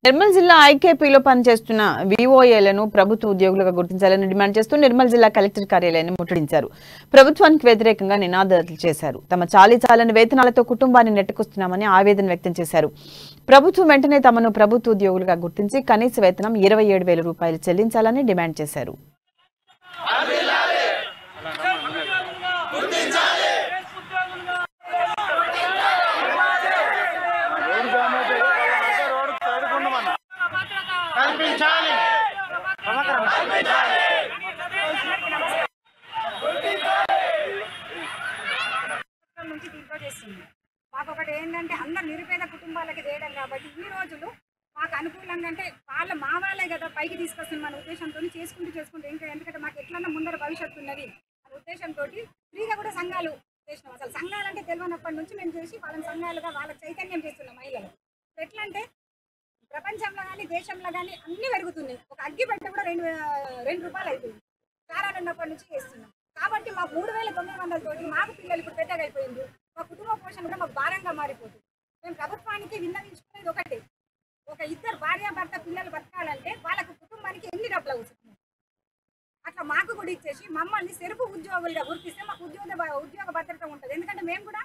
నిర్మల్ జిల్లా ఐకేపీలో పనిచేస్తున్న విఓఏలను ప్రభుత్వ ఉద్యోగులుగా గుర్తించాలని డిమాండ్ చేస్తూ నిర్మల్ జిల్లా కలెక్టర్ కార్యాలయాన్ని ముట్టడించారు. ప్రభుత్వానికి వ్యతిరేకంగా నినాదాలు చేశారు. తమ చాలీచాలని వేతనాలతో కుటుంబాన్ని నెట్టుకొస్తున్నామని ఆవేదన వ్యక్తం చేశారు. ప్రభుత్వం వెంటనే తమను ప్రభుత్వ ఉద్యోగులుగా గుర్తించి కనీస వేతనం 27,000 రూపాయలు చెల్లించాలని డిమాండ్ చేశారు. మాకు ఒకటి ఏంటంటే అందరు నిరుపేద కుటుంబాలకి చేయడం కాబట్టి ఇన్ని రోజులు మాకు అనుకూలంగా అంటే మా వాళ్ళే కదా పైకి తీసుకొస్తుంది మన ఉద్దేశంతో చేసుకుంటూ ఇంకా ఎందుకంటే మాకు ఎట్లన్నా ముందర భవిష్యత్తు ఉన్నది అనే ఉద్దేశంతో ఫ్రీగా కూడా సంఘాలు చేసినాం. అసలు సంఘాలంటే తెలియనప్పటి నుంచి మేము చేసి వాళ్ళని సంఘాలుగా వాళ్ళకి చైతన్యం చేస్తున్నాం. మహిళలు ఎట్లా అంటే ప్రపంచంలో కానీ దేశంలో కానీ అన్ని పెరుగుతున్నాయి. ఒక అగ్గి పెట్ట కూడా 2 రూపాయలు అవుతుంది. కారాలు ఉన్నప్పటి నుంచి చేస్తున్నాం కాబట్టి మా 3,900 తోటి మాకు పిల్లలు ఇప్పుడు పెద్దగా అయిపోయింది. మా కుటుంబ పోషణ కూడా మాకు భారంగా మారిపోతుంది. మేము ప్రభుత్వానికి విన్నవించుకునేది ఒకటి, ఒక 2 భార్యాభర్త పిల్లలు బతకాలంటే వాళ్ళకు కుటుంబానికి ఎన్ని డబ్బులు అవుతుంది అట్లా మాకు కూడా ఇచ్చేసి మమ్మల్ని సెరుపు ఉద్యోగులుగా గుర్తిస్తే మాకు ఉద్యోగ భద్రత ఉంటుంది. ఎందుకంటే మేము కూడా